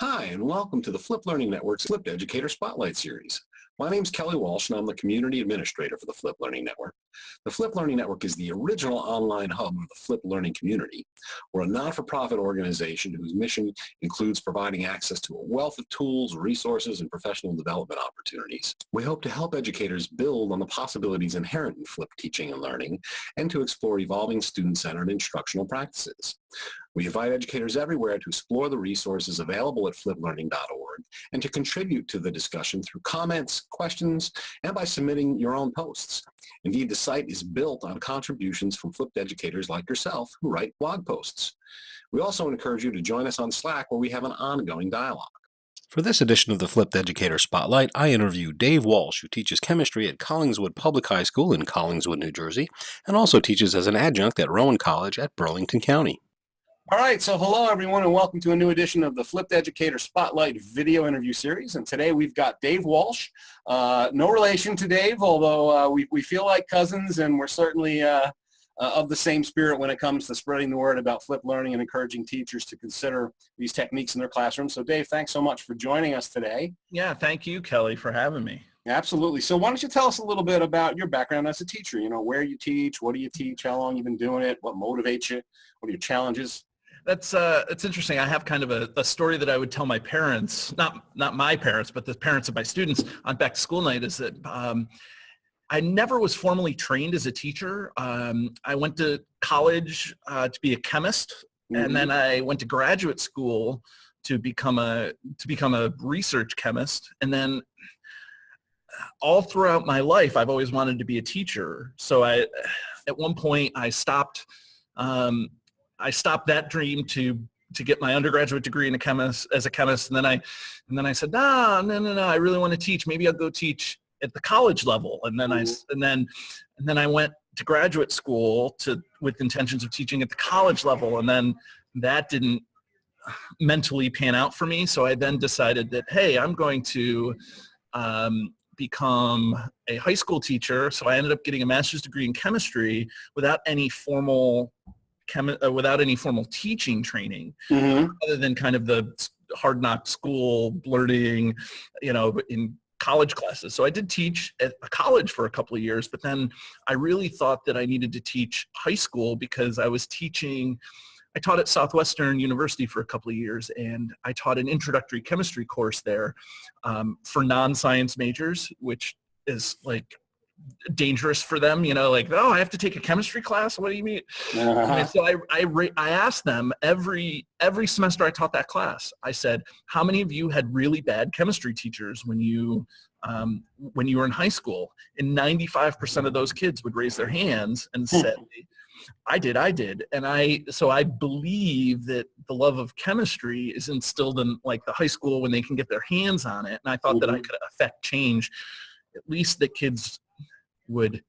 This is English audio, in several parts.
Hi, and welcome to the Flip Learning Network's Flipped Educator Spotlight Series. My name is Kelly Walsh, and I'm the Community Administrator for the Flip Learning Network. The Flip Learning Network is the original online hub of the Flip Learning community. We're a not-for-profit organization whose mission includes providing access to a wealth of tools, resources, and professional development opportunities. We hope to help educators build on the possibilities inherent in flipped teaching and learning, and to explore evolving student-centered instructional practices. We invite educators everywhere to explore the resources available at fliplearning.org and to contribute to the discussion through comments, questions, and by submitting your own posts. Indeed, the site is built on contributions from flipped educators like yourself who write blog posts. We also encourage you to join us on Slack, where we have an ongoing dialogue. For this edition of the Flipped Educator Spotlight, I interview Dave Walsh, who teaches chemistry at Collingswood Public High School in Collingswood, New Jersey, and also teaches as an adjunct at Rowan College at Burlington County. All right, so hello everyone, and welcome to a new edition of the Flipped Educator Spotlight video interview series. And today we've got Dave Walsh. No relation to Dave, although we feel like cousins, and we're certainly of the same spirit when it comes to spreading the word about flipped learning and encouraging teachers to consider these techniques in their classroom. So Dave, thanks so much for joining us today. Yeah, thank you, Kelly, for having me. Absolutely. So why don't you tell us a little bit about your background as a teacher? You know, where you teach, what do you teach, how long you've been doing it, what motivates you, what are your challenges? It's interesting. I have kind of a story that I would tell my parents, not my parents, but the parents of my students on back to school night, is that I never was formally trained as a teacher. I went to college to be a chemist, and then I went to graduate school to become a research chemist, and then all throughout my life, I've always wanted to be a teacher. So at one point, I stopped that dream to get my undergraduate degree as a chemist, and then I said, no, I really want to teach. Maybe I'll go teach at the college level, and then I went to graduate school with intentions of teaching at the college level, and then that didn't mentally pan out for me. So I then decided that, hey, I'm going to become a high school teacher. So I ended up getting a master's degree in chemistry without any formal teaching training, other than kind of the hard knock school learning, in college classes. So I did teach at a college for a couple of years, but then I really thought that I needed to teach high school because I taught at Southwestern University for a couple of years, and I taught an introductory chemistry course there for non-science majors, which is like dangerous for them, oh, I have to take a chemistry class. What do you mean? So I asked them every semester I taught that class. I said, how many of you had really bad chemistry teachers when you were in high school? And 95% of those kids would raise their hands and say, I did. And so I believe that the love of chemistry is instilled in like the high school when they can get their hands on it. And I thought that I could affect change, at least that kids would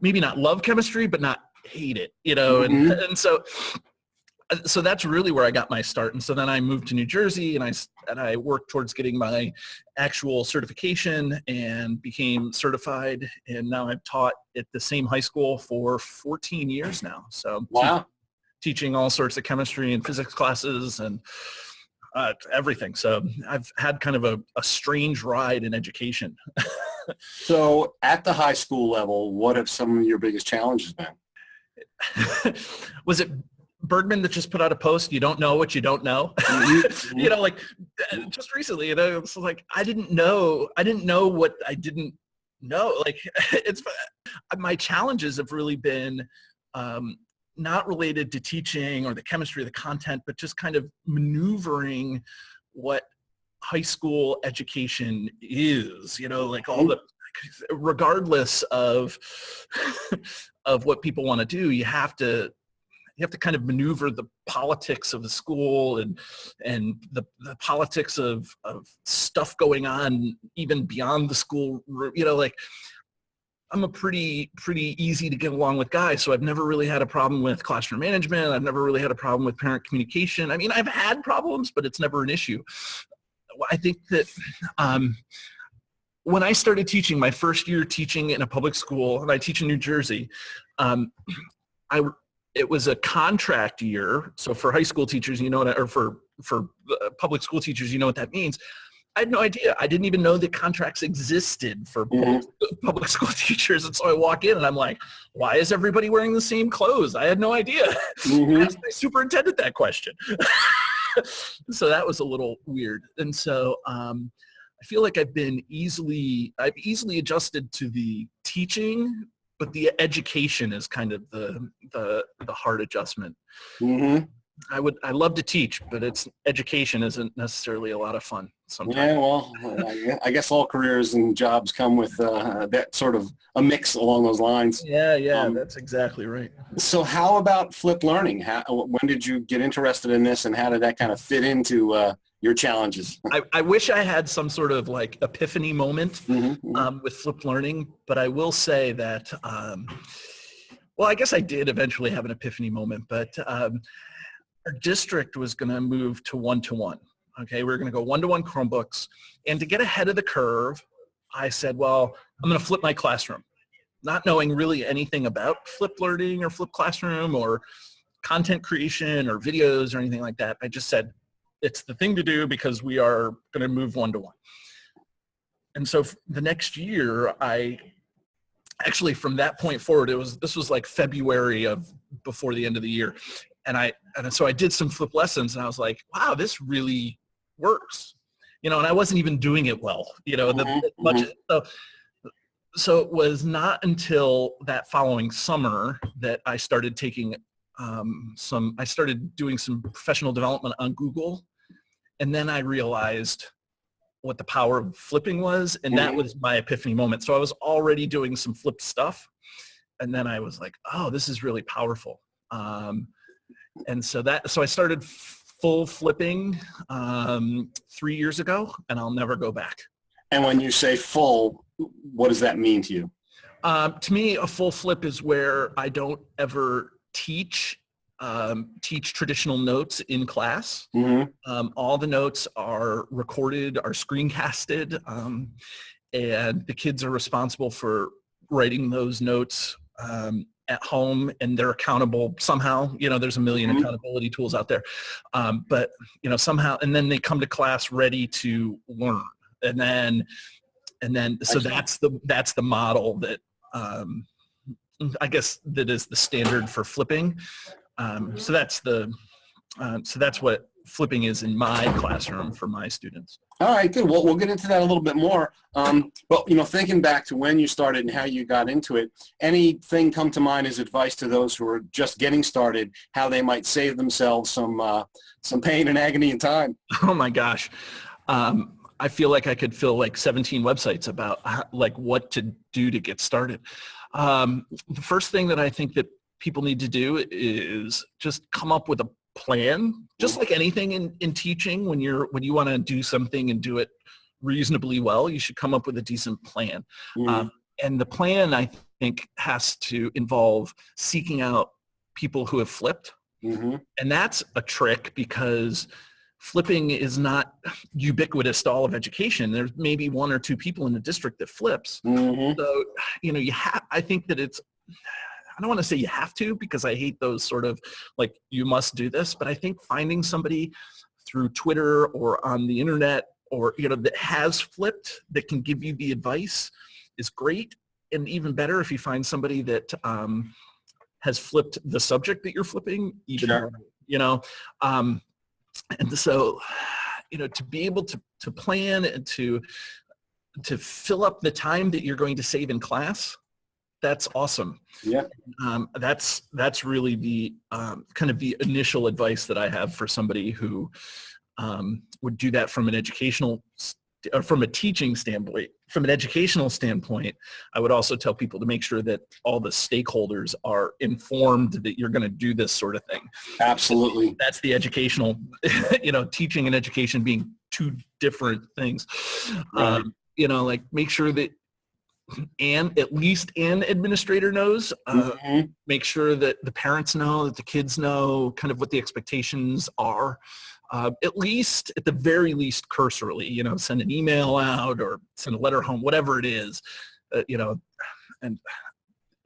maybe not love chemistry, but not hate it, and so that's really where I got my start. And so then I moved to New Jersey, and I worked towards getting my actual certification and became certified. And now I've taught at the same high school for 14 years now. So wow. Teaching all sorts of chemistry and physics classes and everything. So I've had kind of a strange ride in education. So at the high school level, what have some of your biggest challenges been? Was it Bergman that just put out a post, you don't know what you don't know? Like just recently, it's like, I didn't know what I didn't know. Like my challenges have really been not related to teaching or the chemistry or the content, but just kind of maneuvering what high school education is, like all the, regardless of what people want to do, you have to kind of maneuver the politics of the school and the politics of stuff going on even beyond the school, like I'm a pretty easy to get along with guy, so I've never really had a problem with classroom management. I've never really had a problem with parent communication. I mean, I've had problems, but it's never an issue. I think that when I started teaching, my first year teaching in a public school, and I teach in New Jersey, it was a contract year. So for high school teachers, or for public school teachers, you know what that means. I had no idea. I didn't even know that contracts existed for public school teachers. And so I walk in and I'm like, why is everybody wearing the same clothes? I had no idea. I asked my superintendent that question. So that was a little weird. And so I feel like I've easily adjusted to the teaching, but the education is kind of the hard adjustment. I love to teach, but education isn't necessarily a lot of fun sometimes. Yeah, well, I guess all careers and jobs come with that sort of a mix along those lines. Yeah, that's exactly right. So how about flipped learning? When did you get interested in this, and how did that kind of fit into your challenges? I wish I had some sort of like epiphany moment with flipped learning, but I will say that, well, I guess I did eventually have an epiphany moment, but our district was going to move to one-to-one. Okay, we were going to go one-to-one Chromebooks. And to get ahead of the curve, I said, well, I'm going to flip my classroom. Not knowing really anything about flipped learning or flipped classroom or content creation or videos or anything like that. I just said, it's the thing to do because we are going to move one-to-one. And so the next year, actually from that point forward, this was like February of before the end of the year. And so I did some flip lessons and I was like, wow, this really works, and I wasn't even doing it well, so it was not until that following summer that I started taking I started doing some professional development on Google. And then I realized what the power of flipping was. And that was my epiphany moment. So I was already doing some flipped stuff. And then I was like, oh, this is really powerful. And so I started full flipping 3 years ago, and I'll never go back. And when you say full, what does that mean to you? To me, a full flip is where I don't ever teach traditional notes in class. All the notes are recorded, are screencasted, and the kids are responsible for writing those notes at home, and they're accountable somehow. There's a million accountability tools out there, but somehow, and then they come to class ready to learn, and then so that's the model that I guess that is the standard for flipping. So that's what flipping is in my classroom for my students. All right, good. Well, we'll get into that a little bit more. But, thinking back to when you started and how you got into it, anything come to mind as advice to those who are just getting started, how they might save themselves some pain and agony and time? Oh, my gosh. I feel like I could fill like 17 websites about what to do to get started. The first thing that I think that people need to do is just come up with a plan, just like anything in teaching. When you want to do something and do it reasonably well, you should come up with a decent plan. And the plan, I think, has to involve seeking out people who have flipped. And that's a trick because flipping is not ubiquitous to all of education. There's maybe one or two people in the district that flips. So, I think that I don't want to say you have to, because I hate those sort of like, you must do this, but I think finding somebody through Twitter or on the internet or, that has flipped, that can give you the advice is great. And even better if you find somebody that has flipped the subject that you're flipping, even better, and so, to be able to plan and to fill up the time that you're going to save in class, that's awesome. Yeah. That's really the kind of the initial advice that I have for somebody who would do that from an educational or from a teaching standpoint. From an educational standpoint, I would also tell people to make sure that all the stakeholders are informed that you're going to do this sort of thing. Absolutely. That's the educational, teaching and education being two different things. Right. Make sure that at least an administrator knows, make sure that the parents know, that the kids know kind of what the expectations are, at the very least cursorily, send an email out or send a letter home, whatever it is, and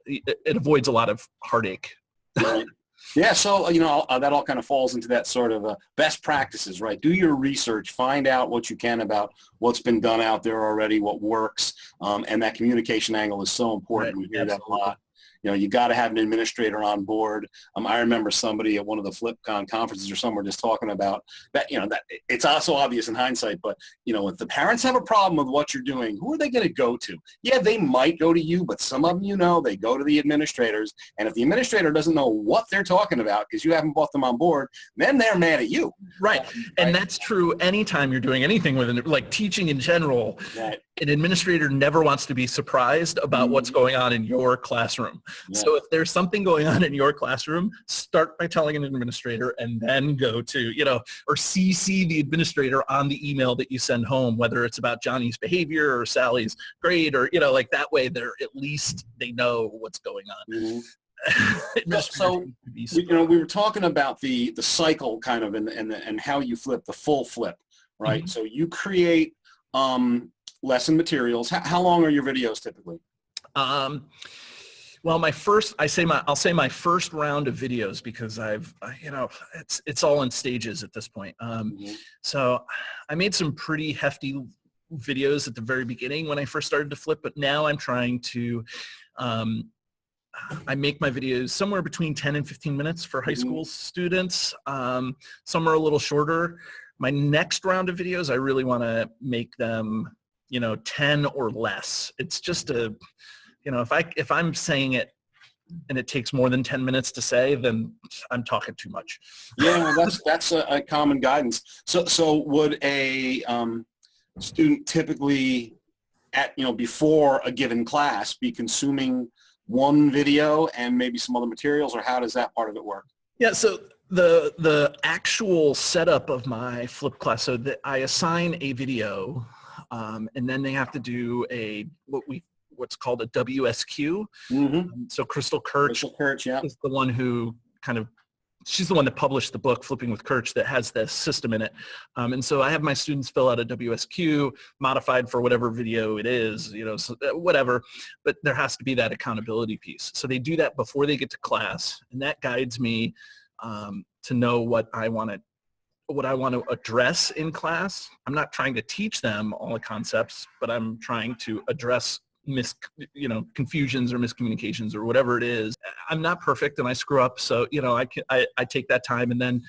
it avoids a lot of heartache. Right. Yeah, so, that all kind of falls into that sort of best practices, right? Do your research, find out what you can about what's been done out there already, what works, and that communication angle is so important. Right. We hear that a Absolutely. lot. You got to have an administrator on board. I remember somebody at one of the FlipCon conferences or somewhere just talking about that, that it's also obvious in hindsight, but, if the parents have a problem with what you're doing, who are they going to go to? Yeah, they might go to you, but some of them, they go to the administrators. And if the administrator doesn't know what they're talking about because you haven't brought them on board, then they're mad at you. Right. And that's true anytime you're doing anything with like teaching in general. Right. An administrator never wants to be surprised about what's going on in your classroom. Yeah. So if there's something going on in your classroom, start by telling an administrator and then go to, or CC the administrator on the email that you send home, whether it's about Johnny's behavior or Sally's grade or, like that way they're at least they know what's going on. So, we were talking about the cycle kind of and how you flip the full flip, right? Mm-hmm. So you create lesson materials. How long are your videos typically? Well, I'll say my first round of videos because it's all in stages at this point. So I made some pretty hefty videos at the very beginning when I first started to flip, but now I'm trying to, I make my videos somewhere between 10 and 15 minutes for high school students. Some are a little shorter. My next round of videos, I really want to make them 10 or less. It's just if I'm saying it and it takes more than 10 minutes to say, then I'm talking too much. Yeah, that's a common guidance. So would a student typically before a given class be consuming one video and maybe some other materials, or how does that part of it work? Yeah, so the actual setup of my flip class, so that I assign a video and then they have to do what's called a WSQ. So Crystal Kirch yeah. is the one who she's the one that published the book Flipping with Kirch that has this system in it. And so I have my students fill out a WSQ modified for whatever video it is, so whatever, but there has to be that accountability piece. So they do that before they get to class, and that guides me to know what I want to address in class. I'm not trying to teach them all the concepts, but I'm trying to address confusions or miscommunications or whatever it is. I'm not perfect and I screw up. So, I take that time and then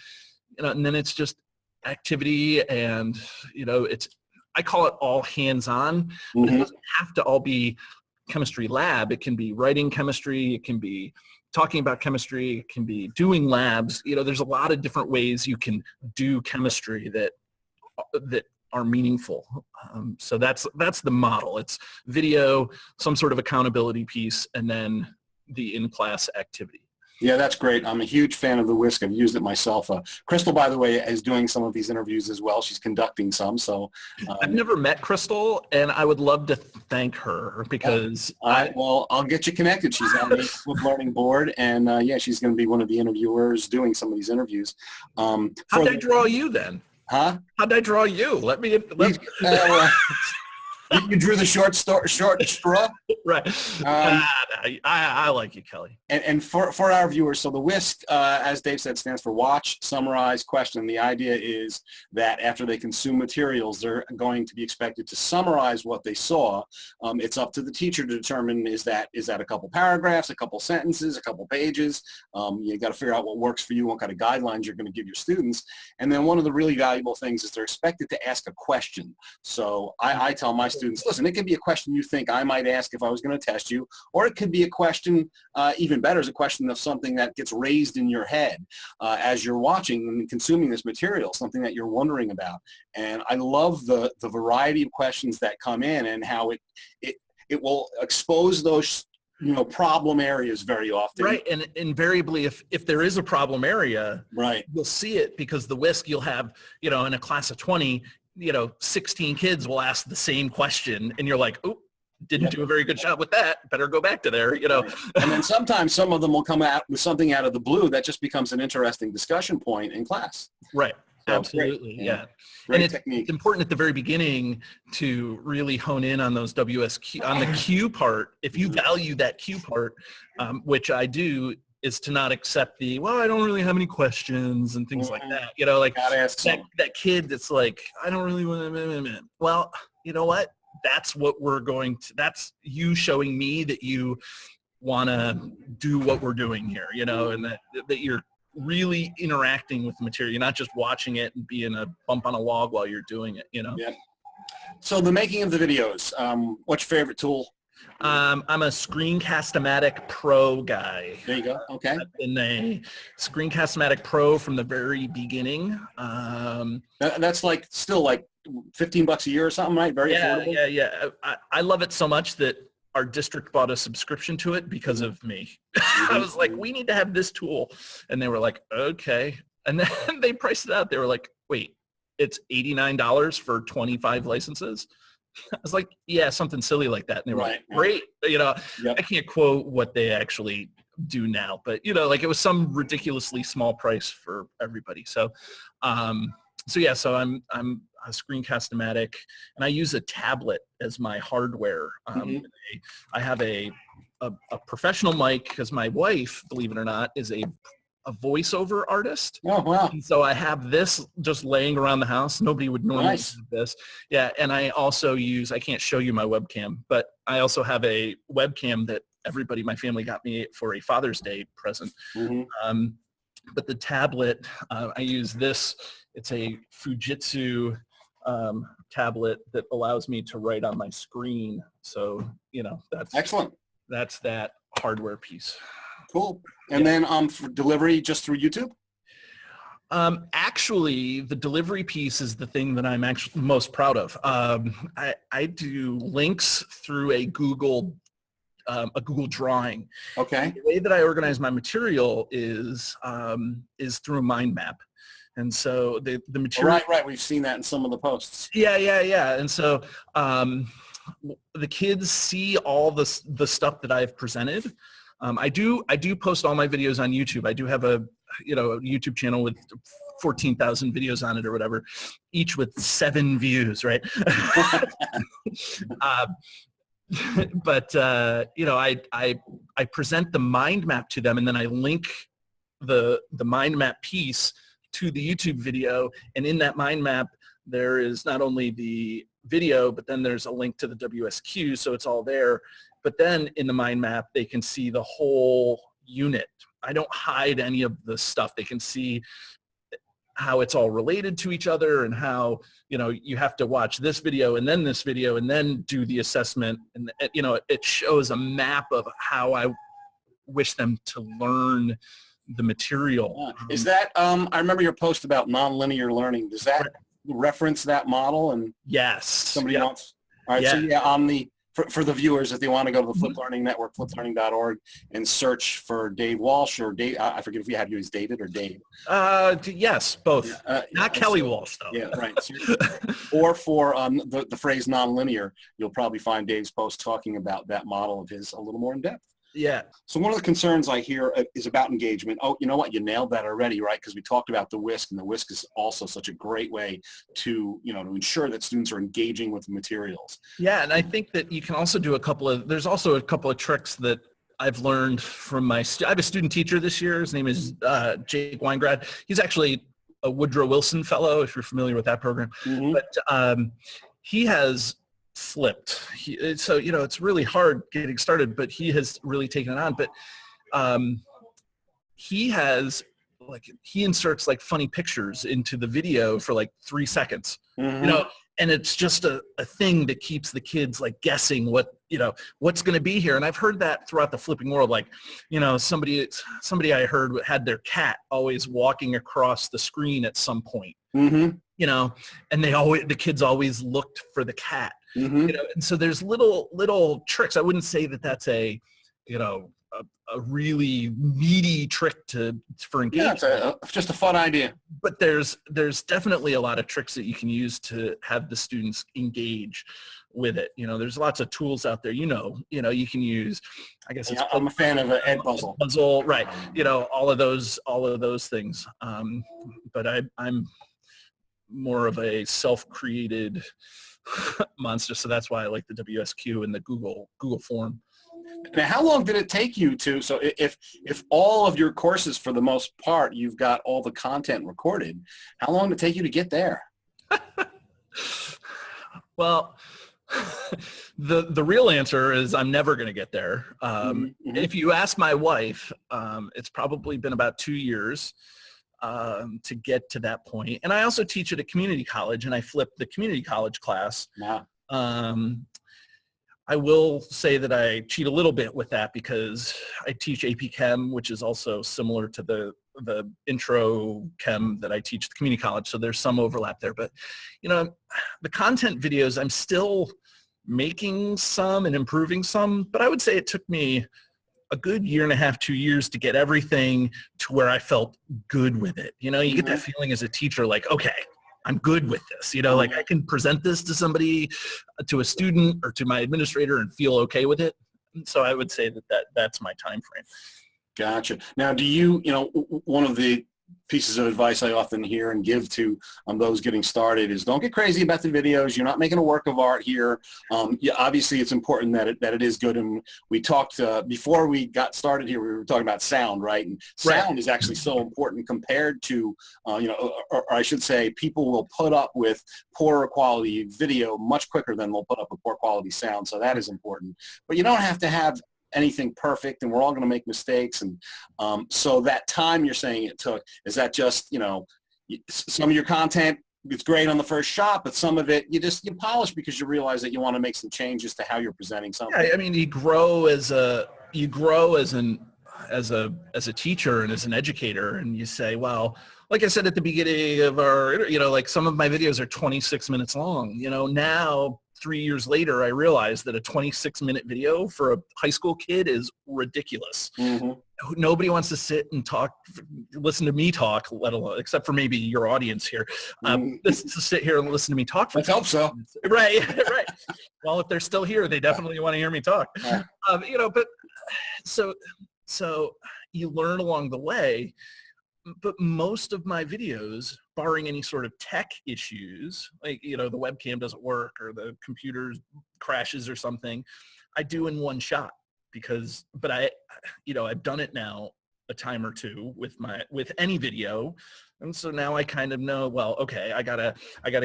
it's just activity and, I call it all hands-on. It doesn't have to all be chemistry lab. It can be writing chemistry. It can be talking about chemistry. It can be doing labs. There's a lot of different ways you can do chemistry that are meaningful. So that's the model. It's video, some sort of accountability piece, and then the in-class activity. Yeah, that's great. I'm a huge fan of the WISC. I've used it myself. Crystal, by the way, is doing some of these interviews as well. She's conducting some. So I've never met Crystal, and I would love to thank her because I'll get you connected. She's on the Flip Learning board, and she's going to be one of the interviewers doing some of these interviews. How'd I draw you then? Huh? How'd I draw you? Let me you drew the short straw? Right. I like you, Kelly. And for our viewers, so the WISC, as Dave said, stands for Watch, Summarize, Question. The idea is that after they consume materials, they're going to be expected to summarize what they saw. It's up to the teacher to determine is that a couple paragraphs, a couple sentences, a couple pages. You got to figure out what works for you, what kind of guidelines you're going to give your students. And then one of the really valuable things is they're expected to ask a question. So I tell my students, listen, it could be a question you think I might ask if I was going to test you, or it could be a question, even better, is a question of something that gets raised in your head as you're watching and consuming this material, something that you're wondering about. And I love the variety of questions that come in and how it will expose those problem areas very often. Right, and invariably, if there is a problem area, right, you'll see it because the WISC you'll have, in a class of 20, 16 kids will ask the same question, and you're like, oh, didn't do a very good job with that. Better go back to there, Right. And then sometimes some of them will come out with something out of the blue that just becomes an interesting discussion point in class. Right. So absolutely. great. Yeah. Great and technique. It's important at the very beginning to really hone in on those WSQ, on the cue part. If you value that cue part, which I do, is to not accept the, well, I don't really have any questions and things like that. You know, like Gotta ask that kid that's like, I don't really want to, well, you know what? That's what we're going to, that's you showing me that you want to do what we're doing here, you know, and that you're really interacting with the material. You're not just watching it and being a bump on a log while you're doing it, you know? Yeah. So the making of the videos, what's your favorite tool? I'm a Screencast-o-matic Pro guy. There you go. Okay. I've been a Screencast-o-matic Pro from the very beginning. That's like still like $15 a year or something, right? Very affordable. Yeah. I love it so much that our district bought a subscription to it because of me. I was like, we need to have this tool. And they were like, okay. And then they priced it out. They were like, wait, it's $89 for 25 licenses? I was like, yeah, something silly like that. And they were like, great. You know, I can't quote what they actually do now, but you know, like it was some ridiculously small price for everybody. So, so I'm a Screencast-o-matic, and I use a tablet as my hardware. I have a professional mic because my wife, believe it or not, is a voiceover artist. Oh, wow. And so I have this just laying around the house. Nobody would normally use this. Yeah, and I also use, I can't show you my webcam, but I also have a webcam that everybody in my family got me for a Father's Day present. But the tablet, I use this. It's a Fujistu tablet that allows me to write on my screen. So, you know, that's excellent. That's that hardware piece. Cool. And then for delivery, just through YouTube? Actually, the delivery piece is the thing that I'm actually most proud of. I do links through a Google drawing. Okay. The way that I organize my material is through a mind map. And so the material. Right. We've seen that in some of the posts. Yeah. And so the kids see all the stuff that I've presented. I do post all my videos on YouTube. I do have a YouTube channel with 14,000 videos on it or whatever, each with 7 views, right? But I present the mind map to them, and then I link the mind map piece to the YouTube video. And in that mind map, there is not only the video, but then there's a link to the WSQ, so it's all there. But then in the mind map, they can see the whole unit. I don't hide any of the stuff. They can see how it's all related to each other, and how, you know, you have to watch this video and then this video and then do the assessment. And, you know, it shows a map of how I wish them to learn the material. Is that, I remember your post about nonlinear learning. Does that reference that model? And yes. Somebody else? All right. So on the, for the viewers, if they want to go to the Flip Learning Network, fliplearning.org, and search for Dave Walsh or Dave, I forget if you had you as David or Dave. Yes, both. Not Kelly Walsh, though. Yeah, right. Or for the phrase nonlinear, you'll probably find Dave's post talking about that model of his a little more in depth. Yeah. So one of the concerns I hear is about engagement. Oh, you know what? You nailed that already, right? Because we talked about the WISC, and the WISC is also such a great way to, to ensure that students are engaging with the materials. Yeah, and I think that you can also do there's also a couple of tricks that I've learned from I have a student teacher this year. His name is Jake Weingrad. He's actually a Woodrow Wilson Fellow, if you're familiar with that program. But he has flipped. So, it's really hard getting started, but he has really taken it on. But he inserts like funny pictures into the video for like 3 seconds, and it's just a thing that keeps the kids like guessing what's going to be here. And I've heard that throughout the flipping world. Like, somebody I heard had their cat always walking across the screen at some point, and the kids always looked for the cat. And so there's little tricks. I wouldn't say that that's a really meaty trick for engagement. Yeah, it's just a fun idea. But there's definitely a lot of tricks that you can use to have the students engage with it. There's lots of tools out there. You can use. I guess I'm a fan of Ed Puzzle. Puzzle, right? All of those things. But I'm more of a self-created monster, so that's why I like the WSQ and the Google form. Now, how long did it take you to, so if all of your courses, for the most part, you've got all the content recorded, how long did it take you to get there? Well, the real answer is I'm never going to get there. If you ask my wife, it's probably been about 2 years to get to that point. And I also teach at a community college, and I flipped the community college class. Wow. I will say that I cheat a little bit with that because I teach AP Chem, which is also similar to the intro chem that I teach at the community college. So there's some overlap there. But, you know, the content videos, I'm still making some and improving some, but I would say it took me a good 1.5 years, 2 years to get everything to where I felt good with it. You know, you get that feeling as a teacher, like, okay, I'm good with this. You know, like I can present this to somebody, to a student or to my administrator and feel okay with it. And so I would say that's my time frame. Gotcha. Now, do you, one of the pieces of advice I often hear and give to those getting started is don't get crazy about the videos. You're not making a work of art here. Yeah, obviously it's important that it is good. And we talked before we got started here, we were talking about sound, right? And sound is actually so important compared to, or I should say, people will put up with poorer quality video much quicker than they'll put up with poor quality sound. So that is important. But you don't have to have anything perfect, and we're all going to make mistakes. And so that time you're saying it took, is that just, some of your content, it's great on the first shot, but some of it you polish because you realize that you want to make some changes to how you're presenting something. Yeah, I mean, you grow as a teacher and as an educator, and you say, well, like I said at the beginning of our, like some of my videos are 26 minutes long. Now 3 years later, I realized that a 26-minute video for a high school kid is ridiculous. Nobody wants to sit and listen to me talk, let alone, except for maybe your audience here, to sit here and listen to me talk. Let's hope so. Right, right. Well, if they're still here, they definitely want to hear me talk. But so you learn along the way. But most of my videos, barring any sort of tech issues, like, the webcam doesn't work or the computer crashes or something, I do in one shot but I've done it now a time or two with any video. And so now I kind of know, well, okay, I gotta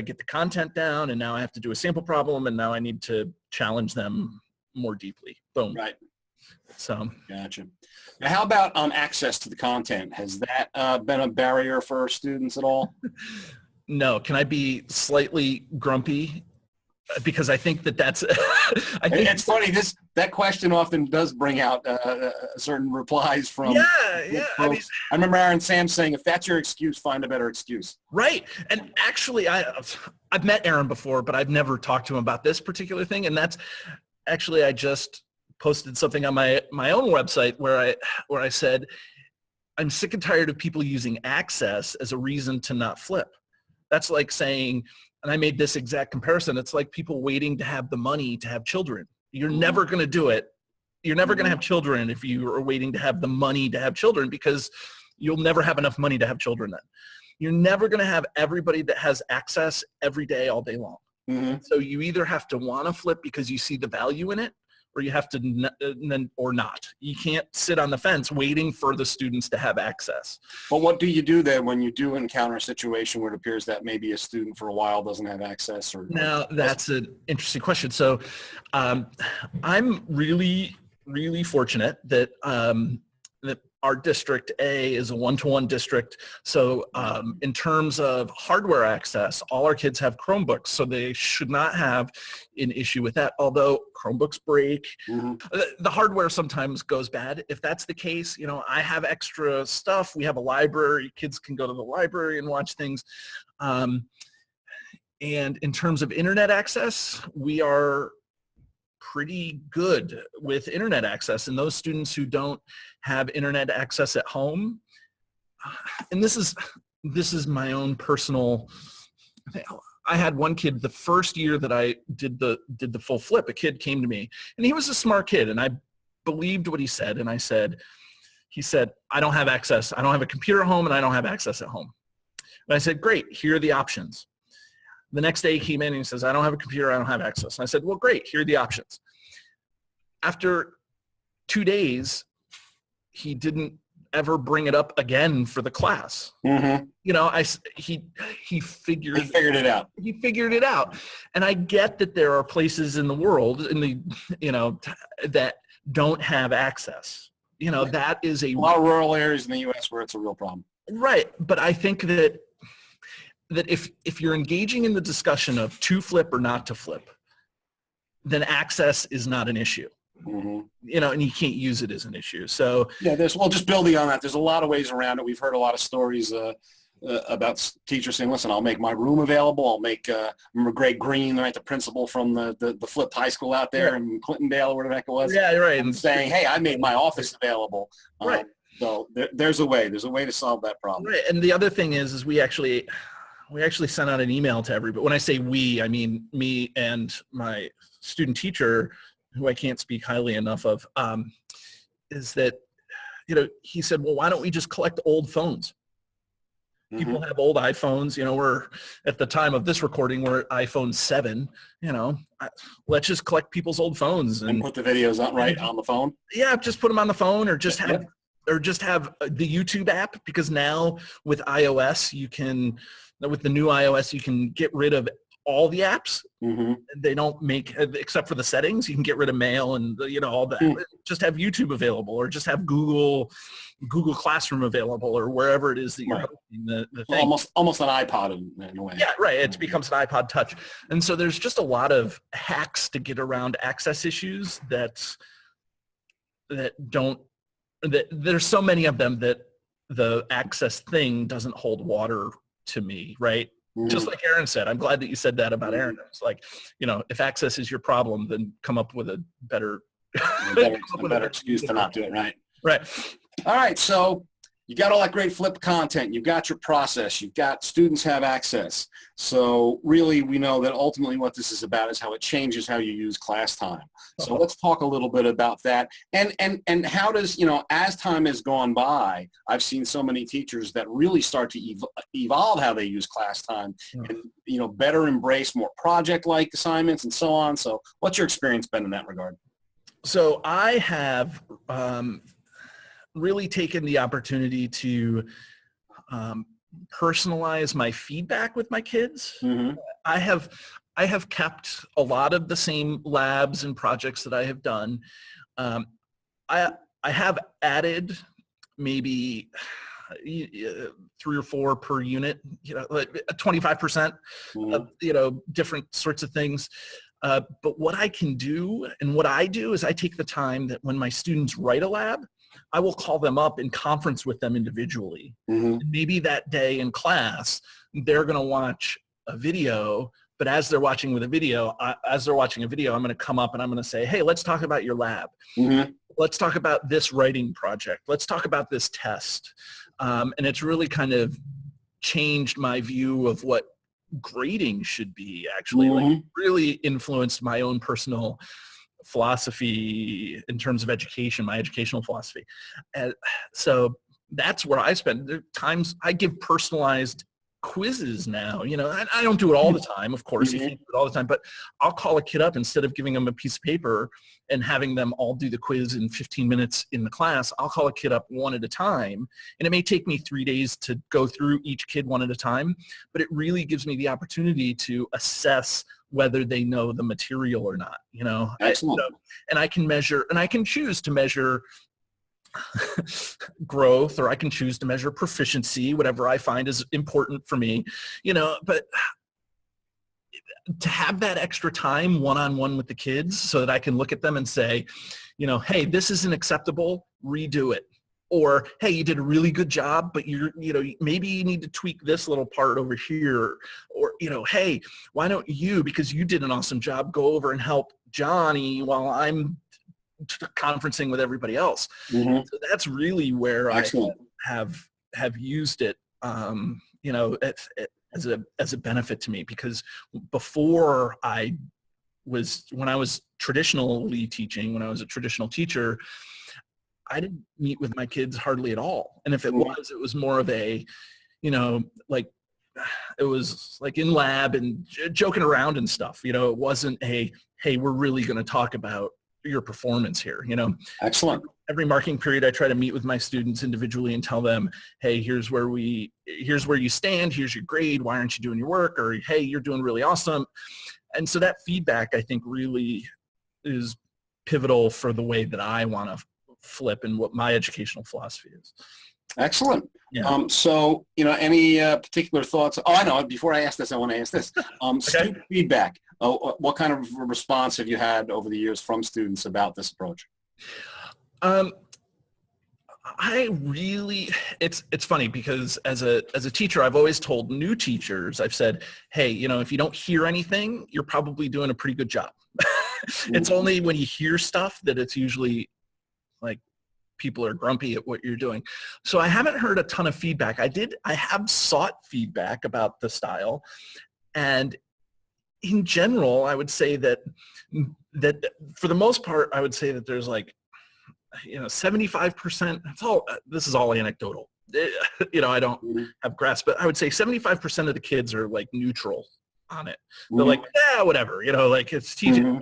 get the content down, and now I have to do a sample problem, and now I need to challenge them more deeply. Boom. Right. So. Gotcha. Now, how about access to the content? Has that been a barrier for students at all? No. Can I be slightly grumpy? Because I think that's. It's funny. That question often does bring out certain replies from. Yeah. I remember Aaron Sam saying, "If that's your excuse, find a better excuse." Right. And actually, I've met Aaron before, but I've never talked to him about this particular thing. And that's actually, I just posted something on my own website where I said, I'm sick and tired of people using access as a reason to not flip. That's like saying, and I made this exact comparison, it's like people waiting to have the money to have children. You're never going to do it. You're never going to have children if you are waiting to have the money to have children, because you'll never have enough money to have children then. You're never going to have everybody that has access every day, all day long. So you either have to want to flip because you see the value in it, or you have to, or not. You can't sit on the fence waiting for the students to have access. But what do you do then when you do encounter a situation where it appears that maybe a student for a while doesn't have access? Now, that's an interesting question. So I'm really, really fortunate that that our district A is a one-to-one district. So in terms of hardware access, all our kids have Chromebooks, so they should not have an issue with that, although Chromebooks break. The hardware sometimes goes bad. If that's the case, I have extra stuff. We have a library. Kids can go to the library and watch things. And in terms of internet access, we are pretty good with internet access, and those students who don't have internet access at home, and this is my own personal, I had one kid the first year that I did the full flip. A kid came to me, and he was a smart kid, and I believed what he said, and he said, I don't have access. I don't have a computer at home, and I don't have access at home. And I said, great, here are the options. The next day he came in and he says, I don't have a computer, I don't have access. And I said, well, great, here are the options. After 2 days, he didn't ever bring it up again for the class. Mm-hmm. You know, he figured it out. He figured it out. And I get that there are places in the world, that don't have access. You know, that is a lot of rural areas in the U.S. where it's a real problem. Right. But I think that if you're engaging in the discussion of to flip or not to flip, then access is not an issue. Mm-hmm. You know, and you can't use it as an issue. So yeah, just building on that, there's a lot of ways around it. We've heard a lot of stories about teachers saying, listen, I'll make my room available. I'll make, remember Greg Green, right, the principal from the Flip High School out there in Clintondale or whatever the heck it was. Yeah, right. And saying, hey, I made my office available. Right. So there's a way to solve that problem. Right. And the other thing is we actually sent out an email to everybody. When I say we, I mean me and my student teacher, who I can't speak highly enough of, is that, you know, he said, well, why don't we just collect old phones? People have old iPhones, you know, we're at the time of this recording, we're at iPhone 7, you know, let's just collect people's old phones and put the videos on the phone. Yeah. Just put them on the phone or just have the YouTube app, because now with iOS, with the new iOS, you can get rid of all the apps. Mm-hmm. They don't make, except for the settings, you can get rid of mail and, you know, all that. Just have YouTube available, or just have Google Classroom available, or wherever it is that you're hosting the thing. Almost an iPod in a way. Yeah, right. It becomes an iPod Touch. And so there's just a lot of hacks to get around access issues that there's so many of them that the access thing doesn't hold water to me, right? Mm-hmm. Just like Aaron said, I'm glad that you said that about Aaron. It's like, you know, if access is your problem, then come up with a better excuse to not do it, right? Right. All right, so you got all that great flip content. You've got your process. You've got students have access. So really, we know that ultimately what this is about is how it changes how you use class time. So let's talk a little bit about that. And how does, you know, as time has gone by, I've seen so many teachers that really start to evolve how they use class time and, you know, better embrace more project-like assignments and so on. So what's your experience been in that regard? So I have really taken the opportunity to personalize my feedback with my kids. Mm-hmm. I have kept a lot of the same labs and projects that I have done. I have added maybe 3 or 4 per unit, you know, like 25% of, you know, different sorts of things. But what I can do and what I do is I take the time that when my students write a lab, I will call them up and conference with them individually. Mm-hmm. Maybe that day in class, they're going to watch a video, but as they're watching a video, I'm going to come up and I'm going to say, hey, let's talk about your lab. Mm-hmm. Let's talk about this writing project. Let's talk about this test. And it's really kind of changed my view of what grading should be, actually. Mm-hmm. Like, really influenced my own personal philosophy in terms of education, my educational philosophy. And so that's where I spend. There are times I give personalized quizzes now. You know, I don't do it all the time, of course. Mm-hmm. You can't do it all the time, but I'll call a kid up instead of giving them a piece of paper and having them all do the quiz in 15 minutes in the class. I'll call a kid up one at a time, and it may take me 3 days to go through each kid one at a time, but it really gives me the opportunity to assess whether they know the material or not, you know. Excellent. And I can measure, and I can choose to measure growth, or I can choose to measure proficiency, whatever I find is important for me, you know. But to have that extra time one-on-one with the kids so that I can look at them and say, you know, hey, this isn't acceptable, redo it. Or, hey, you did a really good job, but you know, maybe you need to tweak this little part over here. Or, you know, hey, why don't you, because you did an awesome job, go over and help Johnny while I'm conferencing with everybody else. Mm-hmm. So that's really where Excellent. I have used it, you know, as a benefit to me, because before when I was traditionally teaching, when I was a traditional teacher, I didn't meet with my kids hardly at all. And if it was more of a, you know, like, it was like in lab and joking around and stuff, you know. It wasn't a, hey, we're really going to talk about your performance here, you know. Excellent. Every marking period, I try to meet with my students individually and tell them, hey, here's where you stand, here's your grade, why aren't you doing your work, or hey, you're doing really awesome. And so that feedback, I think, really is pivotal for the way that I want to flip and what my educational philosophy is. Excellent. Yeah. So, you know, any particular thoughts? Oh, I know. Before I ask this, I want to ask this. Student feedback. What kind of response have you had over the years from students about this approach? I really, it's funny because as a teacher, I've always told new teachers, I've said, hey, you know, if you don't hear anything, you're probably doing a pretty good job. It's only when you hear stuff that it's usually like people are grumpy at what you're doing. So I haven't heard a ton of feedback. I have sought feedback about the style, and in general, I would say that for the most part, I would say that there's like, you know, 75%, this is all anecdotal. You know, I don't have grasp, but I would say 75% of the kids are like neutral on it. They're like, yeah, whatever, you know, like it's teaching,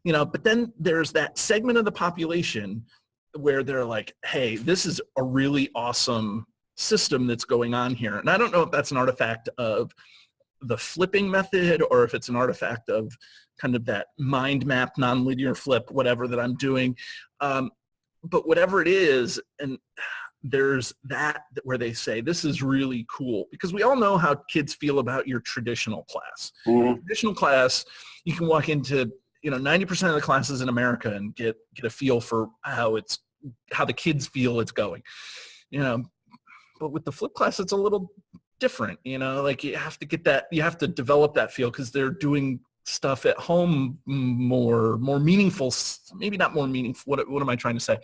you know, but then there's that segment of the population where they're like, hey, this is a really awesome system that's going on here. And I don't know if that's an artifact of the flipping method or if it's an artifact of kind of that mind map, nonlinear flip, whatever that I'm doing. But whatever it is, and there's that where they say, this is really cool. Because we all know how kids feel about your traditional class. Traditional class, you can walk into, you know, 90% of the classes in America and get a feel for how the kids feel it's going. You know, but with the flip class, it's a little different, you know, like you have to get that, you have to develop that feel because they're doing stuff at home more meaningful, maybe not more meaningful. What am I trying to say?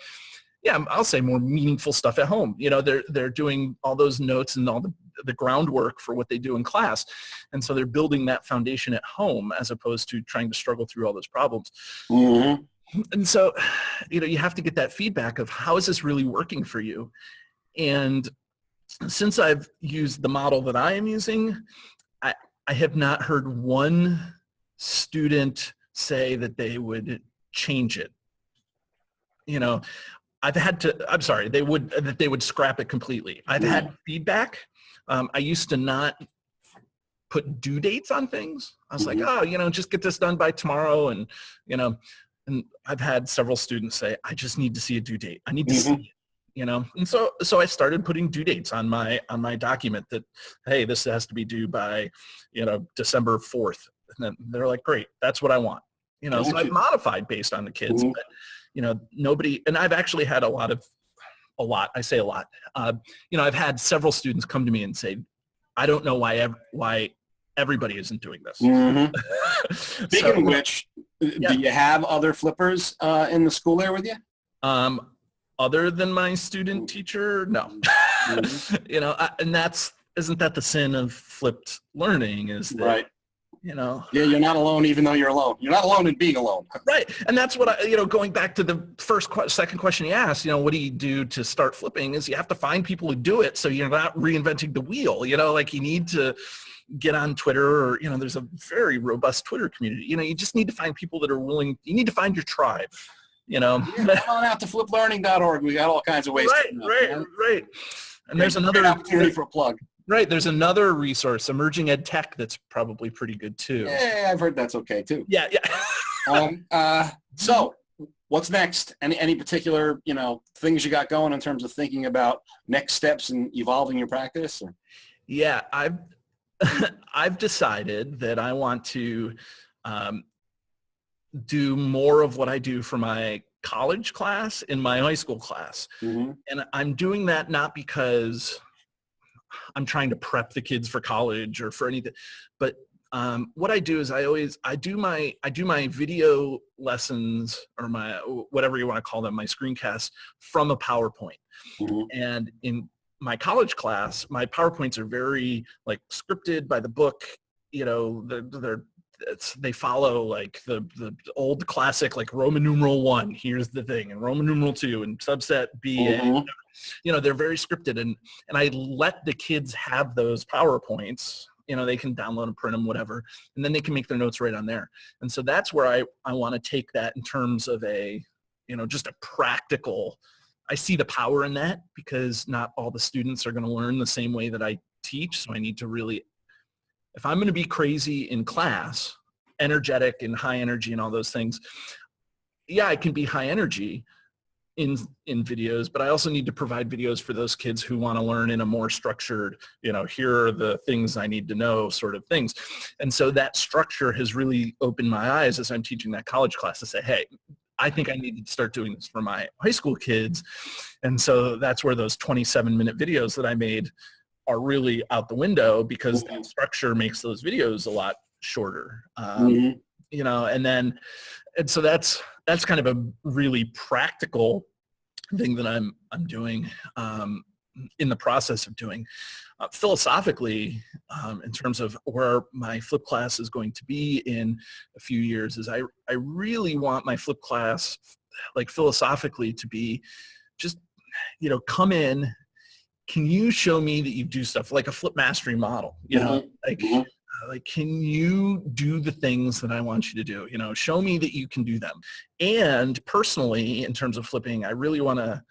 Yeah, I'll say more meaningful stuff at home. You know, they're doing all those notes and all the groundwork for what they do in class. And so they're building that foundation at home as opposed to trying to struggle through all those problems. And so, you know, you have to get that feedback of how is this really working for you? And since I've used the model that I am using, I have not heard one student say that they would change it. You know, they would scrap it completely. I've had feedback. I used to not put due dates on things. I was like, oh, you know, just get this done by tomorrow. And, you know, and I've had several students say, I just need to see a due date. I need to see it. You know, and so I started putting due dates on my document that, hey, this has to be due by, you know, December 4th. And then they're like, great, that's what I want. You know, so I've modified based on the kids, but, you know, nobody, and I've actually had I say a lot. You know, I've had several students come to me and say, I don't know why everybody isn't doing this. Speaking of which, do you have other flippers in the school there with you? Other than my student teacher, no. You know, and isn't that the sin of flipped learning is that, right. You know. Yeah, you're not alone even though you're alone. You're not alone in being alone. Right. And that's what you know, going back to the second question you asked, you know, what do you do to start flipping is you have to find people who do it so you're not reinventing the wheel. You know, like you need to get on Twitter or, you know, there's a very robust Twitter community. You know, you just need to find people that are willing, you need to find your tribe. You know, come on out to fliplearning.org. We got all kinds of ways. Right. And there's another opportunity for a plug. Right. There's another resource, Emerging Ed Tech, that's probably pretty good too. Yeah, I've heard that's okay too. Yeah. So what's next? Any particular, you know, things you got going in terms of thinking about next steps and evolving your practice? Or? Yeah, I've decided that I want to do more of what I do for my college class in my high school class. And I'm doing that not because I'm trying to prep the kids for college or for anything, but what I do is I do my video lessons or my, whatever you want to call them, my screencasts from a PowerPoint. And in my college class, my PowerPoints are very like scripted by the book. You know, they follow like the old classic, like Roman numeral 1, here's the thing, and Roman numeral 2 and subset B. You know, they're very scripted, and I let the kids have those PowerPoints, they can download and print them, whatever, and then they can make their notes right on there. And so that's where I want to take that in terms of a, just a practical. I see the power in that because not all the students are going to learn the same way that I teach. So I need to really, if I'm going to be crazy in class, energetic and high energy and all those things, yeah, I can be high energy in videos, but I also need to provide videos for those kids who want to learn in a more structured, here are the things I need to know sort of things. And so that structure has really opened my eyes as I'm teaching that college class to say, hey, I think I need to start doing this for my high school kids. And so that's where those 27-minute videos that I made are really out the window, because that structure makes those videos a lot shorter. And so that's kind of a really practical thing that I'm doing, in the process of doing. Philosophically, in terms of where my flip class is going to be in a few years, is I really want my flip class, like philosophically, to be just, come in, can you show me that you do stuff like a flip mastery model, like, can you do the things that I want you to do? Show me that you can do them. And personally, in terms of flipping, I really want to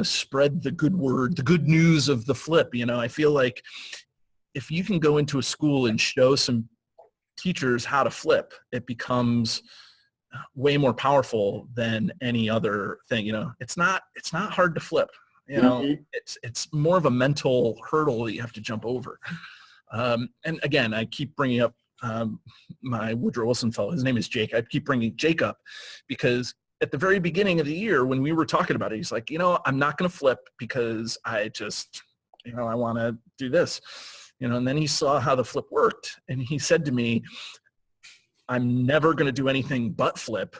spread the good word, the good news of the flip. I feel like if you can go into a school and show some teachers how to flip, it becomes way more powerful than any other thing. It's not hard to flip. It's more of a mental hurdle that you have to jump over. And again, I keep bringing up my Woodrow Wilson fellow. His name is Jake. I keep bringing Jake up because at the very beginning of the year when we were talking about it, he's like, I'm not going to flip because I just, I want to do this. And then he saw how the flip worked, and he said to me, I'm never going to do anything but flip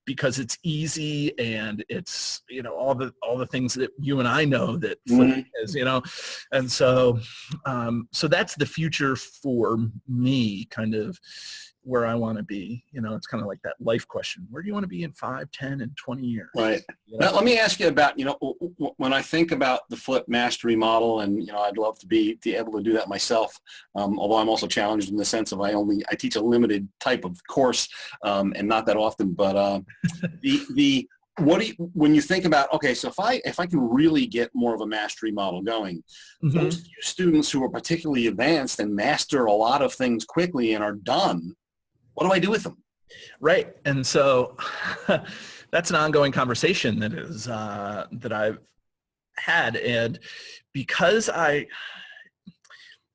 because it's easy and it's, all the things that you and I know that flipping is, and so, so that's the future for me, kind of where I want to be. It's kind of like that life question. Where do you want to be in 5, 10, and 20 years? Right. Now, let me ask you about, when I think about the flip mastery model, and, I'd love to be able to do that myself. Although I'm also challenged in the sense of I teach a limited type of course, and not that often, but, when you think about, okay, so if I can really get more of a mastery model going, those students who are particularly advanced and master a lot of things quickly and are done, what do I do with them? Right. And so that's an ongoing conversation that I've had. And because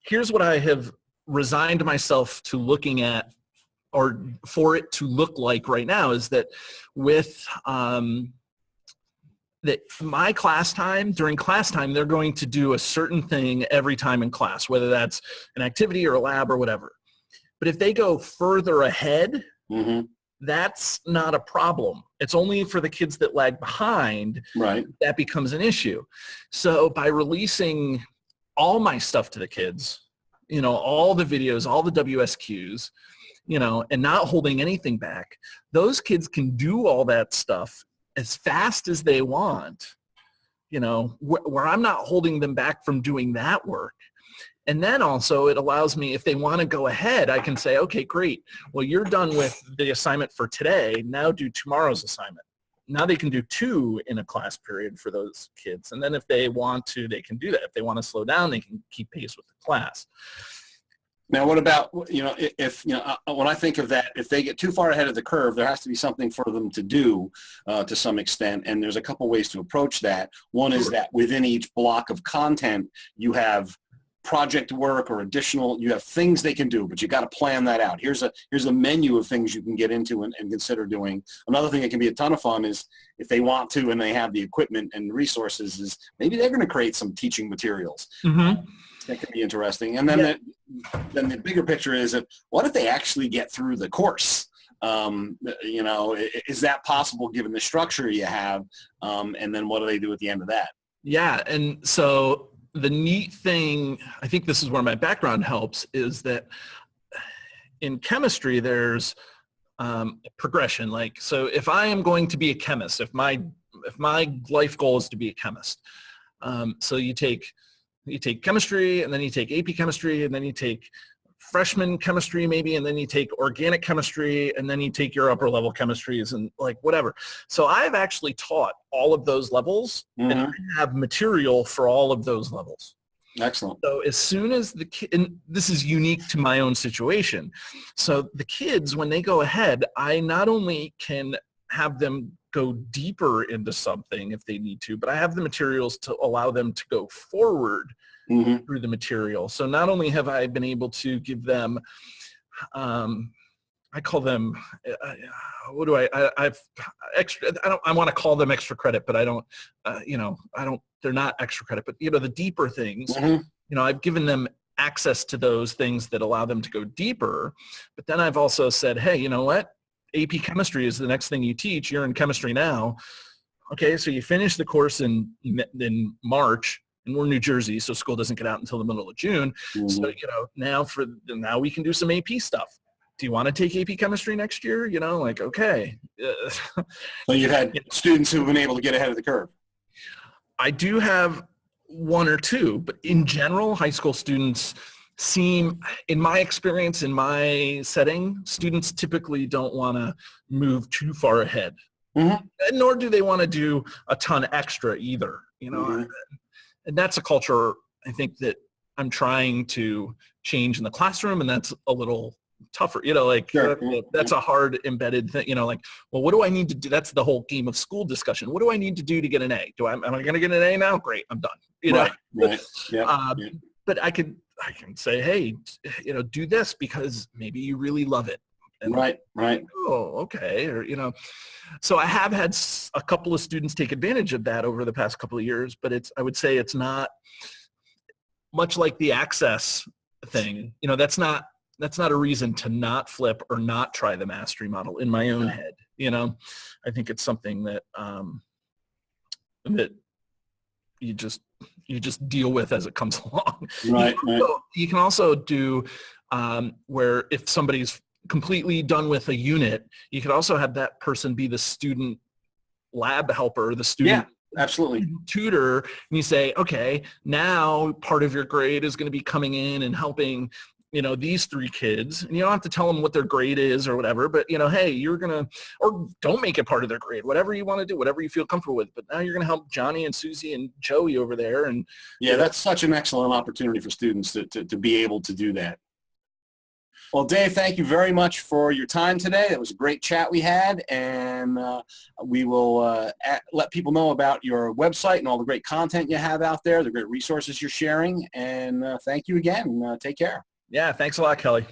here's what I have resigned myself to looking at, or for it to look like right now, is that with my class time, during class time, they're going to do a certain thing every time in class, whether that's an activity or a lab or whatever. But if they go further ahead, that's not a problem. It's only for the kids that lag behind that becomes an issue. So by releasing all my stuff to the kids, all the videos, all the WSQs, and not holding anything back, those kids can do all that stuff as fast as they want, where I'm not holding them back from doing that work. And then also it allows me, if they want to go ahead, I can say, okay, great. Well, you're done with the assignment for today. Now do tomorrow's assignment. Now they can do 2 in a class period for those kids. And then if they want to, they can do that. If they want to slow down, they can keep pace with the class. Now, what about, if, when I think of that, if they get too far ahead of the curve, there has to be something for them to do to some extent. And there's a couple ways to approach that. One is that within each block of content, you have project work or you have things they can do, but you got to plan that out. Here's a menu of things you can get into and consider doing. Another thing that can be a ton of fun is if they want to and they have the equipment and resources, is maybe they're going to create some teaching materials. That could be interesting. And then then the bigger picture is, what if they actually get through the course? Is that possible given the structure you have? And then what do they do at the end of that? Yeah. And so the neat thing, I think this is where my background helps, is that in chemistry, there's progression. Like, so if I am going to be a chemist, if my life goal is to be a chemist, so you take You take chemistry, and then you take AP chemistry, and then you take freshman chemistry maybe, and then you take organic chemistry, and then you take your upper level chemistries and like whatever. So I've actually taught all of those levels, and I have material for all of those levels. Excellent. So as soon as the kid, and this is unique to my own situation. So the kids, when they go ahead, I not only can have them go deeper into something if they need to, but I have the materials to allow them to go forward through the material. So not only have I been able to give them, I call them, what do I've extra, I want to call them extra credit, but I don't, they're not extra credit, but the deeper things, I've given them access to those things that allow them to go deeper. But then I've also said, hey, you know what? AP chemistry is the next thing you teach. You're in chemistry now. Okay, so you finish the course in March, and we're in New Jersey, so school doesn't get out until the middle of June. So, now we can do some AP stuff. Do you want to take AP chemistry next year? Okay. So you've had students who've been able to get ahead of the curve. I do have one or two, but in general, high school students seem, in my experience, in my setting, students typically don't want to move too far ahead. And nor do they want to do a ton extra either, and that's a culture I think that I'm trying to change in the classroom, and that's a little tougher, that's a hard embedded thing, well, what do I need to do? That's the whole game of school discussion. What do I need to do to get an A? Am I going to get an A now? Great, I'm done. Right. But I can say, hey, do this because maybe you really love it. And right. Oh, okay. Or, so I have had a couple of students take advantage of that over the past couple of years, but I would say it's not much like the access thing. That's not a reason to not flip or not try the mastery model in my own head. I think it's something that, that you just deal with as it comes along. Right. You can also do where if somebody's completely done with a unit, you could also have that person be the student lab helper, the student absolutely tutor, and you say, okay, now part of your grade is going to be coming in and helping these three kids, and you don't have to tell them what their grade is or whatever, but hey, you're gonna, or don't make it part of their grade, whatever you want to do, whatever you feel comfortable with, but now you're gonna help Johnny and Susie and Joey over there. And that's such an excellent opportunity for students to be able to do that. Well, Dave, thank you very much for your time today. It was a great chat we had, and we will let people know about your website and all the great content you have out there, the great resources you're sharing, and thank you again. Take care. Yeah, thanks a lot, Kelly.